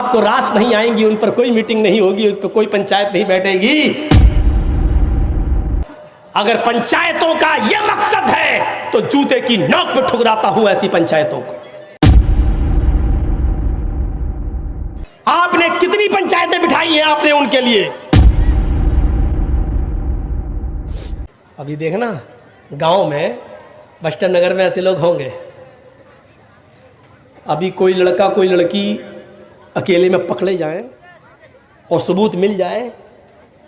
आपको रास नहीं आएंगी, उन पर कोई मीटिंग नहीं होगी, उस पर कोई पंचायत नहीं बैठेगी। अगर पंचायतों का यह मकसद है तो जूते की नोक पे ठुकराता हूं ऐसी पंचायतों को। आपने कितनी पंचायतें बिठाई हैं आपने उनके लिए। अभी देखना गांव में बस्टर नगर में ऐसे लोग होंगे, अभी कोई लड़का कोई लड़की अकेले में पकड़े जाएं और सबूत मिल जाए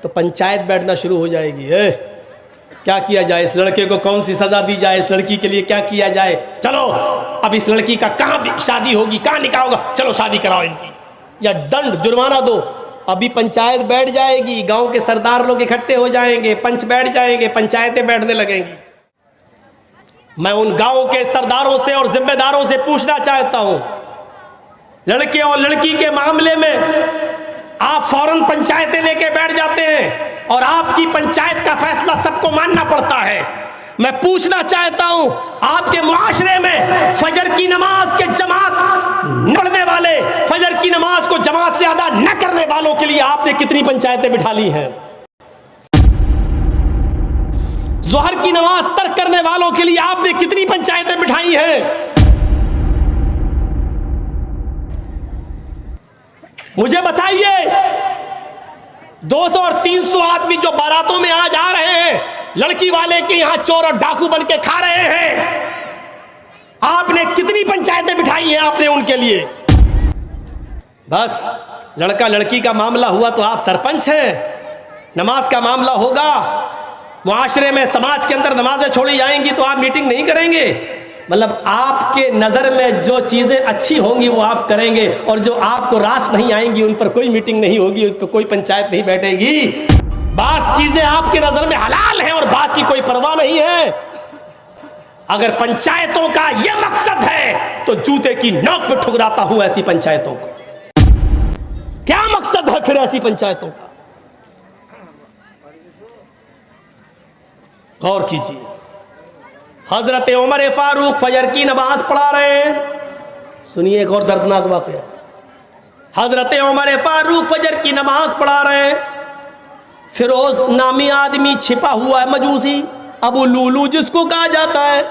तो पंचायत बैठना शुरू हो जाएगी। क्या किया जाए, इस लड़के को कौन सी सजा दी जाए, इस लड़की के लिए क्या किया जाए, चलो अब इस लड़की का कहाँ शादी होगी, कहाँ निकाह होगा, चलो शादी कराओ इनकी, या दंड जुर्माना दो। अभी पंचायत बैठ जाएगी, गांव के सरदार लोग इकट्ठे हो जाएंगे, पंच बैठ जाएंगे, पंचायतें बैठने लगेंगी। मैं उन गांव के सरदारों से और जिम्मेदारों से पूछना चाहता हूं, लड़के और लड़की के मामले में आप फौरन पंचायतें लेके बैठ जाते हैं और आपकी पंचायत का फैसला सबको मानना पड़ता है। मैं पूछना चाहता हूं, आपके मुआशरे में फजर की नमाज के जमात पढ़ने वाले, फजर की नमाज को जमात से अदा न करने वालों के लिए आपने कितनी पंचायतें बिठा ली हैं। जोहर की नमाज तर्क करने वालों के लिए आपने कितनी पंचायतें बिठाई हैं। मुझे बताइए, 200 और 300 आदमी जो बारातों में आज आ रहे हैं, लड़की वाले के यहां चोर और डाकू बन के खा रहे हैं, आपने कितनी पंचायतें बिठाई हैं आपने उनके लिए। बस लड़का लड़की का मामला हुआ तो आप सरपंच हैं, नमाज का मामला होगा, मुआशरे में समाज के अंदर नमाजें छोड़ी जाएंगी तो आप मीटिंग नहीं करेंगे। मतलब आपके नजर में जो चीजें अच्छी होंगी वो आप करेंगे, और जो आपको रास नहीं आएंगी उन पर कोई मीटिंग नहीं होगी, उस पर कोई पंचायत नहीं बैठेगी। बास चीजें आपके नजर में हलाल हैं और बास की कोई परवाह नहीं है। अगर पंचायतों का यह मकसद है तो जूते की नोक पे ठुकराता हूं ऐसी पंचायतों को। क्या मकसद है फिर ऐसी पंचायतों का, गौर कीजिए। हजरत उमर फारूक फजर की नमाज पढ़ा रहे हैं, सुनिए एक और दर्दनाक वाकया। हजरत उमर फारूक फजर की नमाज पढ़ा रहे हैं, फिरोज नामी आदमी छिपा हुआ है, मजूसी अबू लूलू जिसको कहा जाता है,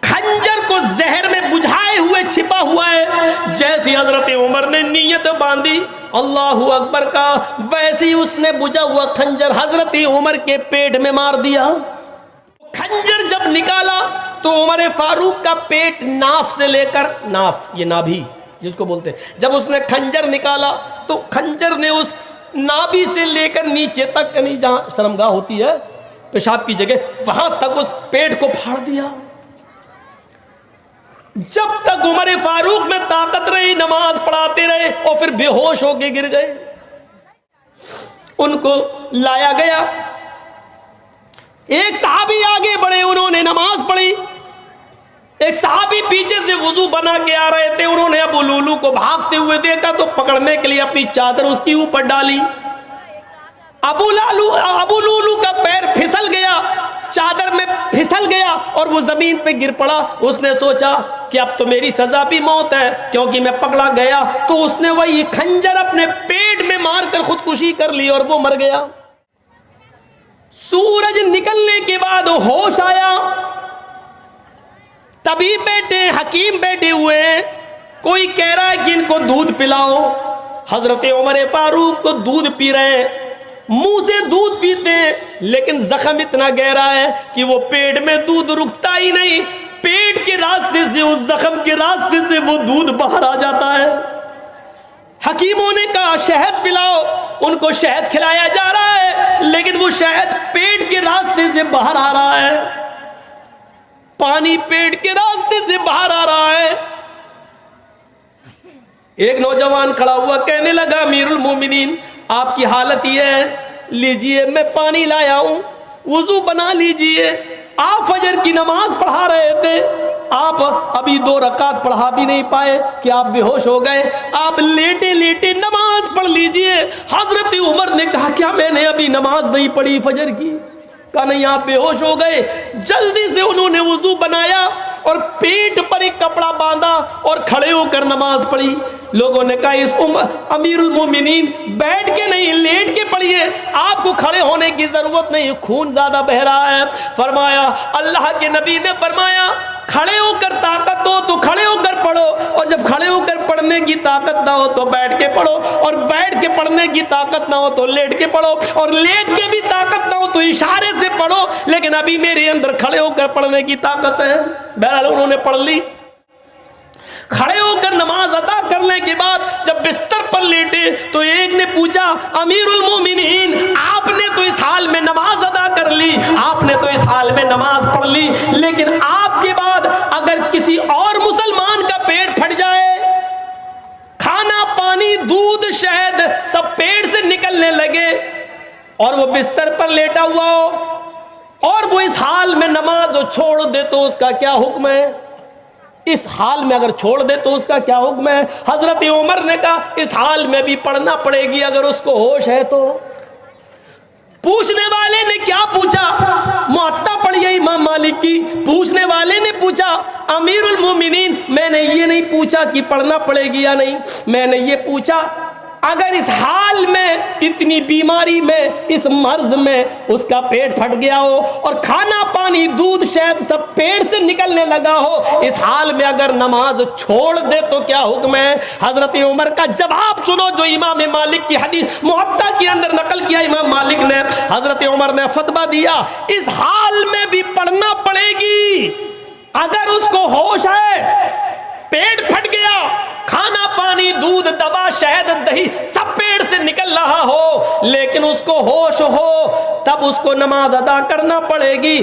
खंजर को जहर में बुझाए हुए छिपा हुआ है। जैसी हजरत उमर ने नीयत बांधी अल्लाहू अकबर का, वैसे ही उसने बुझा हुआ खंजर हजरत उमर के पेट में मार दिया। खंजर जब निकाला तो उमर फारूक का पेट नाफ से लेकर, नाफ ये नाभि जिसको बोलते हैं, जब उसने खंजर निकाला तो खंजर ने उस नाभि से लेकर नीचे तक, यानी जहां शर्मगाह होती है पेशाब की जगह, वहां तक उस पेट को फाड़ दिया। जब तक उमर फारूक में ताकत रही नमाज पढ़ाते रहे और फिर बेहोश होके गिर गए। उनको लाया गया, एक सहाबी आगे बढ़े, उन्होंने नमाज पढ़ी, एक सहाबी पीछे से वुजू बना के आ रहे थे, उन्होंने अबू लूलू को भागते हुए देखा तो पकड़ने के लिए अपनी चादर उसकी ऊपर डाली। अबू लूलू का पैर फिसल गया, चादर में फिसल गया और वो जमीन पे गिर पड़ा। उसने सोचा कि अब तो मेरी सजा भी मौत है क्योंकि मैं पकड़ा गया, तो उसने वही खंजर अपने पेट में मारकर खुदकुशी कर ली और वो मर गया। सूरज निकलने के बाद होश आया, तभी बेटे हकीम बैठे हुए, कोई कह रहा है कि इनको दूध पिलाओ। हजरत उमर फारूक को दूध पी रहे हैं, मुंह से दूध पीते हैं, लेकिन जख्म इतना गहरा है कि वो पेट में दूध रुकता ही नहीं, पेट के रास्ते से, उस जख्म के रास्ते से वो दूध बाहर आ जाता है। हकीमों ने कहा शहद पिलाओ, उनको शहद खिलाया जा रहा है, लेकिन वो शहद पेट के रास्ते से बाहर आ रहा है, पानी पेट के रास्ते से बाहर आ रहा है। एक नौजवान खड़ा हुआ, कहने लगा अमीरुल मोमिनीन आपकी हालत ये है, लीजिए मैं पानी लाया हूं, वुजू बना लीजिए। आप फजर की नमाज पढ़ा रहे थे, आप अभी 2 रकात पढ़ा भी नहीं पाए कि आप बेहोश हो गए, आप लेटे लेटे नमाज पढ़ लीजिए। हजरत उमर ने कहा क्या मैंने अभी नमाज नहीं पढ़ी फजर की? कहा नहीं, आप बेहोश हो गए। जल्दी से उन्होंने वुजू बनाया और पीठ पर एक कपड़ा बांधा और खड़े होकर नमाज पढ़ी। लोगों ने कहा इस अमीरुल मोमिनीन बैठ के नहीं लेट के पढ़िए, आपको खड़े होने की जरूरत नहीं, खून ज्यादा बह रहा है। फरमाया, अल्लाह के नबी ने फरमाया खड़े होकर ताकत हो तो खड़े होकर पढ़ो, और जब खड़े होकर पढ़ने की ताकत ना हो तो बैठ के पढ़ो, और बैठ के पढ़ने की ताकत ना हो तो लेट के पढ़ो, और लेट के भी ताकत ना हो तो इशारे से पढ़ो। लेकिन अभी मेरे अंदर खड़े होकर पढ़ने की ताकत है। बहरहाल उन्होंने पढ़ ली। खड़े होकर नमाज अदा करने के बाद जब बिस्तर पर लेटे तो एक ने पूछा, अमीरुल मोमिनीन आपने तो इस हाल में नमाज अदा कर ली, आपने तो इस हाल में नमाज पढ़ ली, लेकिन आपके बाद अगर किसी और मुसलमान का पेट फट जाए, खाना पानी दूध शहद सब पेट से निकलने लगे और वो बिस्तर पर लेटा हुआ हो और वो इस हाल में नमाज छोड़ दे तो उसका क्या हुक्म है? इस हाल में अगर छोड़ दे तो उसका क्या हुक्म है? हजरत उमर ने कहा इस हाल में भी पढ़ना पड़ेगी अगर उसको होश है तो। पूछने वाले ने क्या पूछा? मुअत्ता पढ़िए इमाम मालिक की। पूछने वाले ने पूछा, अमीरुल मोमिनीन मैंने ये नहीं पूछा कि पढ़ना पड़ेगी या नहीं, मैंने ये पूछा अगर इस हाल में, इतनी बीमारी में, इस मर्ज में उसका पेट फट गया हो और खाना पानी दूध शहद सब पेट से निकलने लगा हो, इस हाल में अगर नमाज छोड़ दे तो क्या हुक्म है? हजरत उमर का जवाब सुनो जो इमाम मालिक की हदीस मुअत्ता के अंदर नकल किया इमाम मालिक ने। हजरत उमर ने फतवा दिया इस हाल में भी पढ़ना पड़ेगी अगर उसको होश है, पेट फट गया, खाना पानी दूध दवा शहद दही सब पेट से निकल रहा हो, लेकिन उसको होश हो तब उसको नमाज अदा करना पड़ेगी।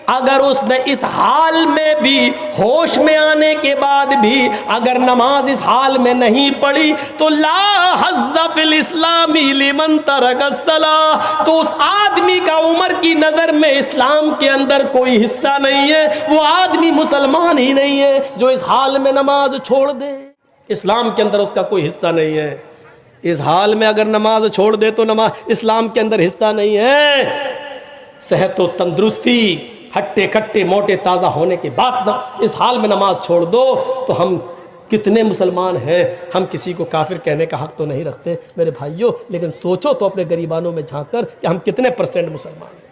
अगर उसने इस हाल में भी, होश में आने के बाद भी अगर नमाज इस हाल में नहीं पढ़ी तो ला हज़्ज़ फिल इस्लामी लिमन तरकस्सलाह, तो उस आदमी का उमर की नज़र में इस्लाम के अंदर कोई हिस्सा नहीं है, वो आदमी मुसलमान ही नहीं है जो इस हाल में नमाज छोड़ दे। इस्लाम के अंदर उसका कोई हिस्सा नहीं है। इस हाल में अगर नमाज छोड़ दे तो नमाज इस्लाम के अंदर हिस्सा नहीं है। सेहत व तंदुरुस्ती, हट्टे कट्टे मोटे ताज़ा होने के बाद ना इस हाल में नमाज छोड़ दो तो हम कितने मुसलमान हैं? हम किसी को काफिर कहने का हक तो नहीं रखते मेरे भाइयों, लेकिन सोचो तो अपने गरीबानों में झांक कर कि हम कितने % मुसलमान हैं।